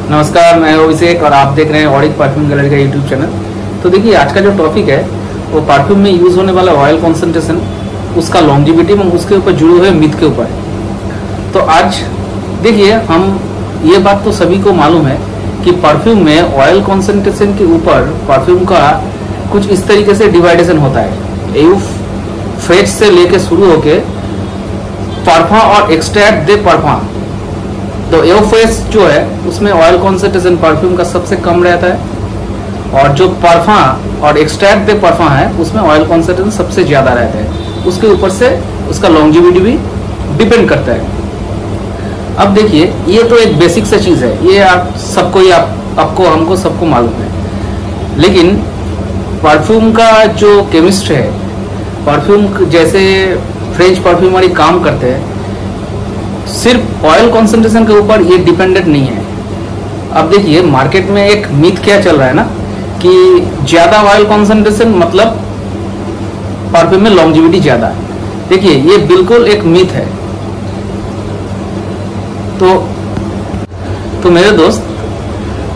नमस्कार, मैं अभिषेक और आप देख रहे हैं ऑडिक परफ्यूम गैलरी का यूट्यूब चैनल। तो देखिए, आज का जो टॉपिक है वो परफ्यूम में यूज़ होने वाला ऑयल कॉन्सेंट्रेशन, उसका लॉन्जिविटी में उसके ऊपर जुड़े हुए मिथ के ऊपर। तो आज देखिए, हम ये बात तो सभी को मालूम है कि परफ्यूम में ऑयल कॉन्सेंट्रेशन के ऊपर परफ्यूम का कुछ इस तरीके से डिवाइडेशन होता है। फ्रेश से लेके शुरू होके परफा और एक्सट्रैक्ट दे परफा। तो एओफ्रेश जो है उसमें ऑयल कॉन्सेंट्रेशन परफ्यूम का सबसे कम रहता है, और जो परफा और एक्सट्रैक्ट दे परफा है उसमें ऑयल कॉन्सेंट्रेशन सबसे ज़्यादा रहता है। उसके ऊपर से उसका लॉन्जिविटी भी डिपेंड करता है। अब देखिए, ये तो एक बेसिक सा चीज़ है, ये आप सबको ही आपको हमको सबको मालूम है। लेकिन परफ्यूम का जो केमिस्ट है, परफ्यूम जैसे फ्रेंच परफ्यूमरी काम करते हैं, सिर्फ ऑयल कॉन्सेंट्रेशन के ऊपर ये डिपेंडेंट नहीं है। अब देखिए, मार्केट में एक मिथ क्या चल रहा है ना कि ज़्यादा ऑयल कॉन्सेंट्रेशन मतलब परफ्यूम में लॉन्जिविटी ज़्यादा है। देखिए, ये बिल्कुल एक मिथ है। तो मेरे दोस्त,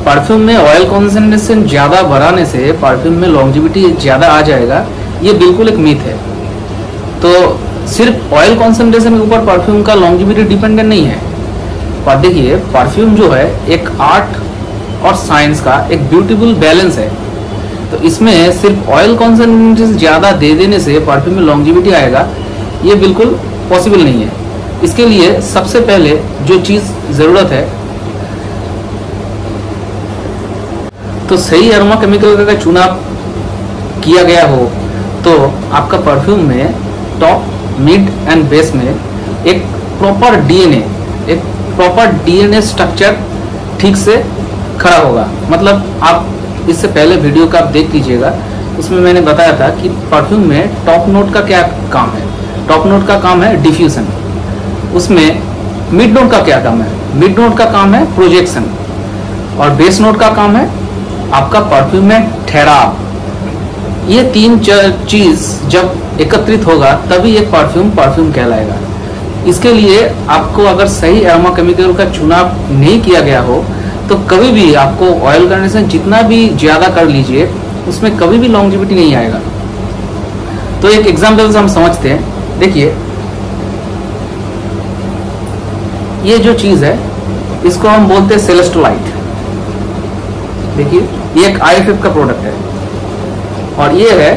परफ्यूम में ऑयल कॉन्सेंट्रेशन ज़्यादा बढ़ाने से परफ्यूम में लॉन्जिविटी ज़्यादा आ जाएगा, ये बिल्कुल एक मिथ है। तो सिर्फ ऑयल कॉन्सेंट्रेशन के ऊपर परफ्यूम का लॉन्जिविटी डिपेंडेंट नहीं है। पर देखिए, परफ्यूम जो है एक आर्ट और साइंस का एक ब्यूटीफुल बैलेंस है। तो इसमें सिर्फ ऑयल कॉन्सेंट्रेशन ज़्यादा दे देने से परफ्यूम में लॉन्जिविटी आएगा, ये बिल्कुल पॉसिबल नहीं है। इसके लिए सबसे पहले जो चीज़ ज़रूरत है, तो सही अरोमा केमिकल का चुनाव किया गया हो तो आपका परफ्यूम में टॉप, मिड एंड बेस में एक प्रॉपर डीएनए स्ट्रक्चर ठीक से खड़ा होगा। मतलब आप इससे पहले वीडियो का आप देख लीजिएगा, उसमें मैंने बताया था कि परफ्यूम में टॉप नोट का क्या काम है। टॉप नोट का काम है डिफ्यूजन। उसमें मिड नोट का क्या काम है? मिड नोट का काम है प्रोजेक्शन, और बेस नोट का काम है आपका परफ्यूम में ठहराव। ये तीन चीज जब एकत्रित होगा तभी एक परफ्यूम कहलाएगा। इसके लिए आपको अगर सही एरोमा केमिकल का चुनाव नहीं किया गया हो तो कभी भी आपको ऑयल कंडीशन जितना भी ज्यादा कर लीजिए, उसमें कभी भी लॉन्जिविटी नहीं आएगा। तो एक एग्जांपल से हम समझते हैं। देखिए, ये जो चीज है इसको हम बोलते हैं सेलेस्टोलाइट। देखिए, ये एक IFF का प्रोडक्ट है, और ये है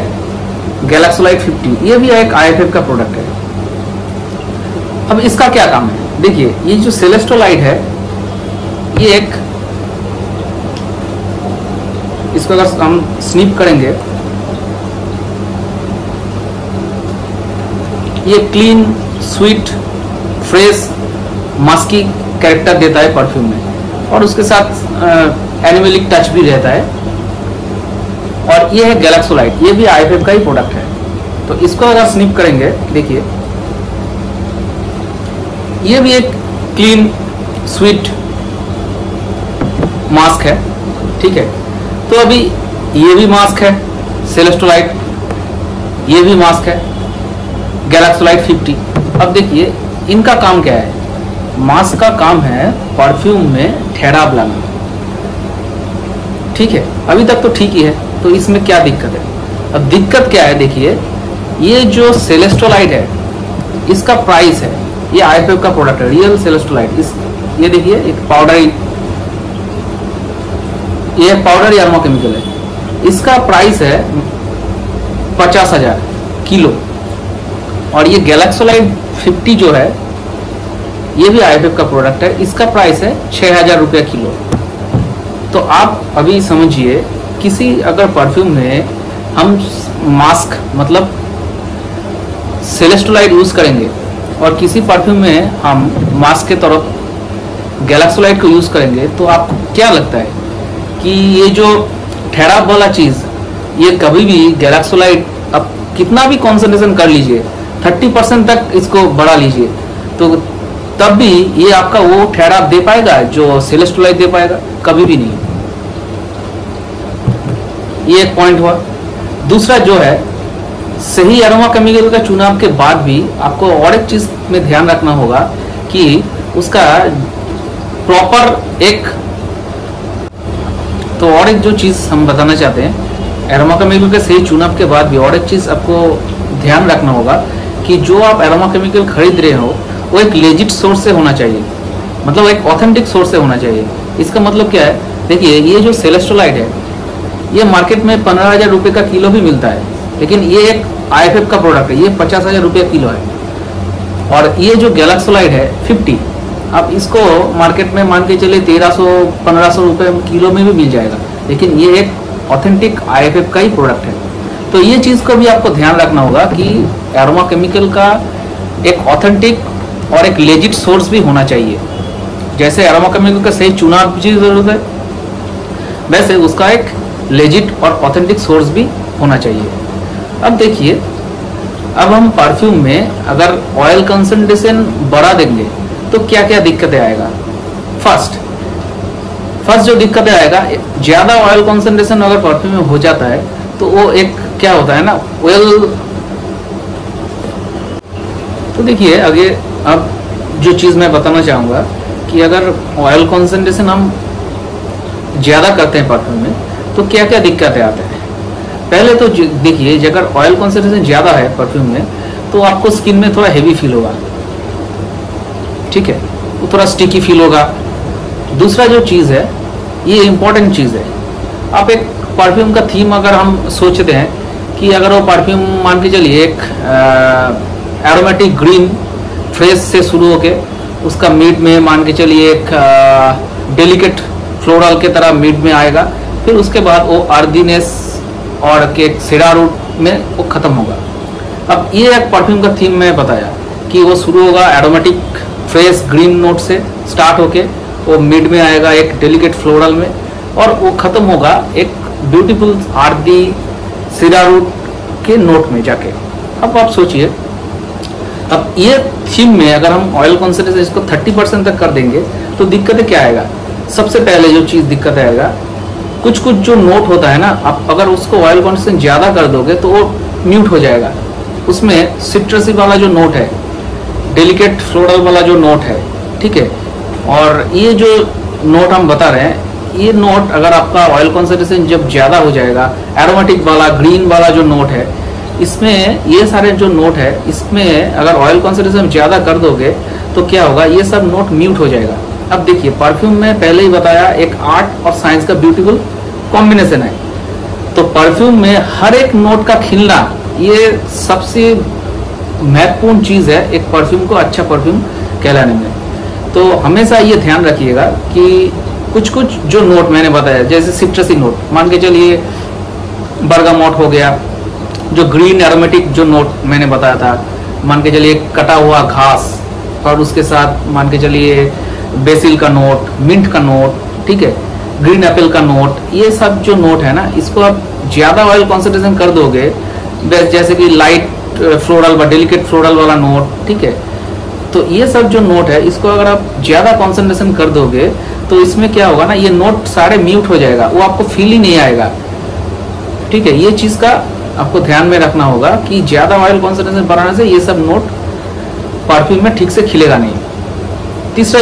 गैलेक्सोलाइट 50, ये भी एक IFF का प्रोडक्ट है। अब इसका क्या काम है? देखिए, ये जो सेलेस्टोलाइट है, ये एक, इसको अगर हम स्निप करेंगे, ये clean, sweet, fresh, musky character देता है परफ्यूम में, और उसके साथ एनिमलिक टच भी रहता है। और ये है गैलेक्सोलाइट, ये भी IFF का ही प्रोडक्ट है। तो इसको अगर स्निप करेंगे, देखिए, ये भी एक क्लीन, स्वीट मास्क है, ठीक है। तो अभी ये भी मास्क है सेलेस्टोलाइट, ये भी मास्क है गैलेक्सोलाइट 50। अब देखिए, इनका काम क्या है? मास्क का काम है परफ्यूम में ठहराव लाना, ठीक है। अभी तक तो ठीक ही है। तो इसमें क्या दिक्कत है? अब दिक्कत क्या है? देखिए, ये जो सेलेस्टोलाइट है इसका प्राइस है, ये IFF का प्रोडक्ट है, रियल सेलेस्टोलाइट। ये देखिए, एक पाउडर, ये पाउडर एरोमा केमिकल है। इसका प्राइस है 50,000 किलो, और ये गैलेक्सोलाइट 50 जो है ये भी IFF का प्रोडक्ट है, इसका प्राइस है 6,000 रुपया किलो। तो आप अभी समझिए, किसी अगर परफ्यूम में हम मास्क मतलब सेलेस्टोलाइट यूज करेंगे, और किसी परफ्यूम में हम मास्क के तरफ गैलेक्सोलाइट को यूज करेंगे, तो आपको क्या लगता है कि ये जो ठहराव वाला चीज, ये कभी भी गैलेक्सोलाइट, अब कितना भी कॉन्सेंट्रेशन कर लीजिए, 30% तक इसको बढ़ा लीजिए, तो तब भी ये आपका वो ठहराव दे पाएगा जो सेलेस्टोलाइट दे पाएगा? कभी भी नहीं। ये एक पॉइंट हुआ। दूसरा जो है, सही एरोमा केमिकल का चुनाव के बाद भी आपको और एक चीज में ध्यान रखना होगा कि उसका प्रॉपर एक तो और एक जो चीज़ हम बताना चाहते हैं, एरोमा केमिकल के सही चुनाव के बाद भी और एक चीज़ आपको ध्यान रखना होगा कि जो आप एरोमा केमिकल खरीद रहे हो वो एक लेजिट सोर्स से होना चाहिए, मतलब एक ऑथेंटिक सोर्स से होना चाहिए। इसका मतलब क्या है, देखिए ये जो सेलेस्टोलाइट है ये मार्केट में 15,000 रुपये का किलो भी मिलता है, लेकिन ये एक IFF का प्रोडक्ट है, ये 50,000 रुपये किलो है। और ये जो गैलेक्सोलाइट है 50, आप इसको मार्केट में मान के चले 1300-1500 रुपये किलो में भी मिल जाएगा, लेकिन ये एक ऑथेंटिक IFF का ही प्रोडक्ट है। तो ये चीज़ को भी आपको ध्यान रखना होगा कि एरोमा केमिकल का एक ऑथेंटिक और एक लेजिट सोर्स भी होना चाहिए। जैसे एरोमा केमिकल का सही चुनाव की जरूरत है, वैसे उसका एक लेजिट और ऑथेंटिक सोर्स भी होना चाहिए। अब देखिए, अब हम परफ्यूम में अगर ऑयल कंसंट्रेशन बढ़ा देंगे तो क्या क्या दिक्कतें आएगा। फर्स्ट जो दिक्कतें आएगा, ज़्यादा ऑयल कंसंट्रेशन अगर परफ्यूम में हो जाता है तो वो एक क्या होता है ना, ऑयल। तो देखिए आगे अब जो चीज़ मैं बताना चाहूँगा कि अगर ऑयल कंसंट्रेशन हम ज़्यादा करते हैं परफ्यूम में तो क्या क्या दिक्कतें आते हैं। पहले तो देखिए, अगर ऑयल कंसंट्रेशन ज़्यादा है परफ्यूम में तो आपको स्किन में थोड़ा हेवी फील होगा, ठीक है, वो थोड़ा स्टिकी फील होगा। दूसरा जो चीज़ है, ये इम्पोर्टेंट चीज़ है, आप एक परफ्यूम का थीम अगर हम सोचते हैं कि अगर वो परफ्यूम मान के चलिए एक एरोमेटिक ग्रीन फ्रेश से शुरू होके उसका मिड में मान के चलिए एक डेलिकेट फ्लोरल के तरह मिड में आएगा, फिर उसके बाद वो अर्दीनेस और के सीडा रूट में वो ख़त्म होगा। अब ये एक परफ्यूम का थीम मैं बताया कि वो शुरू होगा एरोमेटिक फ्रेश ग्रीन नोट से स्टार्ट होके वो मिड में आएगा एक डेलिकेट फ्लोरल में, और वो ख़त्म होगा एक ब्यूटीफुल आर्दी सीडा रूट के नोट में जाके। अब आप सोचिए, अब ये थीम में अगर हम ऑयल कॉन्सेंट्रेशन इसको 30% तक कर देंगे तो दिक्कतें क्या आएगा। सबसे पहले जो चीज़ दिक्कत आएगा, कुछ जो नोट होता है ना, आप अगर उसको ऑयल कॉन्सेंट्रेशन ज़्यादा कर दोगे तो वो म्यूट हो जाएगा। उसमें सिट्रसी वाला जो नोट है, डेलिकेट फ्लोरल वाला जो नोट है, ठीक है, और ये जो नोट हम बता रहे हैं, ये नोट अगर आपका ऑयल कॉन्सेंट्रेशन जब ज़्यादा हो जाएगा, एरोमेटिक वाला ग्रीन वाला जो नोट है, इसमें ये सारे जो नोट है, इसमें अगर ऑयल कॉन्सेंट्रेशन ज़्यादा कर दोगे तो क्या होगा, ये सब नोट म्यूट हो जाएगा। अब देखिए, परफ्यूम में पहले ही बताया एक आर्ट और साइंस का ब्यूटीफुल कॉम्बिनेशन है, तो परफ्यूम में हर एक नोट का खिलना ये सबसे महत्वपूर्ण चीज़ है एक परफ्यूम को अच्छा परफ्यूम कहलाने में। तो हमेशा ये ध्यान रखिएगा कि कुछ जो नोट मैंने बताया, जैसे सिट्रसी नोट, मान के चलिए बर्गामोट हो गया, जो ग्रीन एरोमेटिक जो नोट मैंने बताया था, मान के चलिए कटा हुआ घास, और उसके साथ मान के चलिए बेसिल का नोट, मिंट का नोट, ठीक है, ग्रीन एप्पल का नोट, ये सब जो नोट है ना, इसको आप ज़्यादा ऑयल कॉन्सेंट्रेशन कर दोगे, जैसे कि लाइट फ्लोरल व डेलिकेट फ्लोरल वाला नोट, ठीक है, तो ये सब जो नोट है इसको अगर आप ज़्यादा कॉन्सेंट्रेशन कर दोगे तो इसमें क्या होगा ना, ये नोट सारे म्यूट हो जाएगा, वो आपको फील ही नहीं आएगा, ठीक है। ये चीज़ का आपको ध्यान में रखना होगा कि ज़्यादा ऑयल कॉन्सेंट्रेशन बढ़ाने से ये सब नोट परफ्यूम में ठीक से खिलेगा नहीं। तीसरा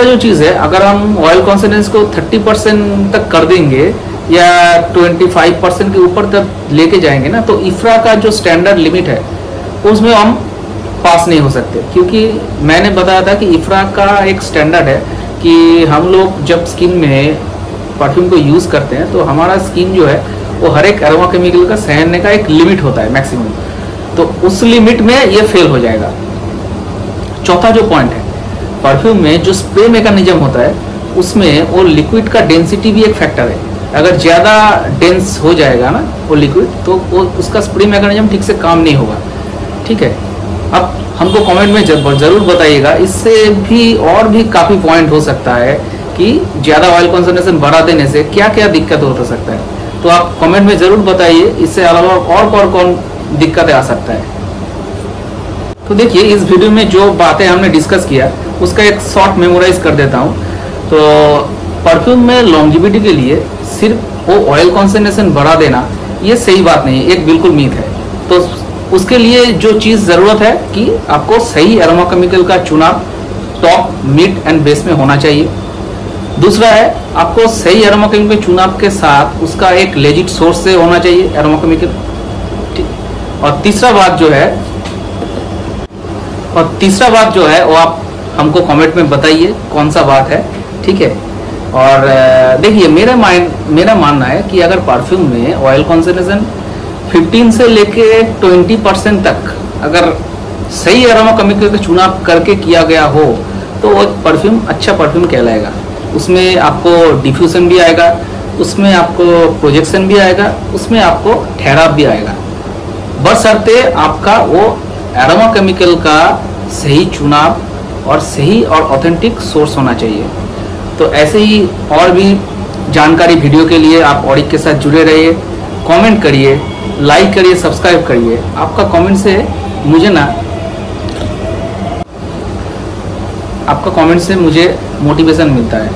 जो चीज़ है, अगर हम ऑयल कॉन्सेंट्रेशन को 30% तक कर देंगे या 25% के ऊपर तक लेके जाएंगे ना, तो इफ्रा का जो स्टैंडर्ड लिमिट है उसमें हम पास नहीं हो सकते, क्योंकि मैंने बताया था कि इफ्रा का एक स्टैंडर्ड है कि हम लोग जब स्किन में परफ्यूम को यूज़ करते हैं तो हमारा स्किन जो है वो हर एक एरोमा केमिकल का सहने का एक लिमिट होता है मैक्सिमम, तो उस लिमिट में ये फेल हो जाएगा। चौथा जो पॉइंट है, परफ्यूम में जो स्प्रे मैकेनिज्म होता है उसमें वो लिक्विड का डेंसिटी भी एक फैक्टर है। अगर ज़्यादा डेंस हो जाएगा ना वो लिक्विड, तो वो उसका स्प्रे मैकेनिज्म ठीक से काम नहीं होगा, ठीक है। अब हमको कमेंट में ज़रूर बताइएगा, इससे भी और भी काफ़ी पॉइंट हो सकता है कि ज़्यादा ऑयल कंसंट्रेशन बढ़ा देने से क्या क्या दिक्कत हो सकता है, तो आप कमेंट में ज़रूर बताइए। इससे अलावा और कौन दिक्कतें आ सकता है। तो देखिए, इस वीडियो में जो बातें हमने डिस्कस किया उसका एक शॉर्ट मेमोराइज कर देता हूँ। तो परफ्यूम में लॉन्जिविटी के लिए सिर्फ वो ऑयल कॉन्सेंट्रेशन बढ़ा देना ये सही बात नहीं है, एक बिल्कुल मीथ है। तो उसके लिए जो चीज़ ज़रूरत है कि आपको सही एरोमा केमिकल का चुनाव टॉप, मिड एंड बेस में होना चाहिए। दूसरा है आपको सही एरोमा केमिकल चुनाव के साथ उसका एक लेजिट सोर्स से होना चाहिए एरोमा केमिकल, ठीक। और तीसरा बात जो है वो आप हमको कमेंट में बताइए कौन सा बात है, ठीक है। और देखिए मेरा मानना है कि अगर परफ्यूम में ऑयल कॉन्सेंट्रेशन 15 से लेके 20% तक अगर सही एरोमा केमिकल का चुनाव करके किया गया हो तो वो परफ्यूम अच्छा परफ्यूम कहलाएगा। उसमें आपको डिफ्यूजन भी आएगा, उसमें आपको प्रोजेक्शन भी आएगा, उसमें आपको ठहराव भी आएगा, बशर्ते आपका वो एरोमा केमिकल का सही चुनाव और सही और ऑथेंटिक सोर्स होना चाहिए। तो ऐसे ही और भी जानकारी वीडियो के लिए आप ऑडिक के साथ जुड़े रहिए, कमेंट करिए, लाइक करिए, सब्सक्राइब करिए। आपका कमेंट से मुझे मोटिवेशन मिलता है।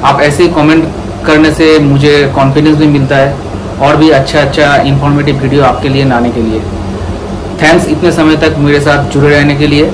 आप ऐसे ही कमेंट करने से मुझे कॉन्फिडेंस भी मिलता है और भी अच्छा इंफॉर्मेटिव वीडियो आपके लिए लाने के लिए। थैंक्स इतने समय तक मेरे साथ जुड़े रहने के लिए।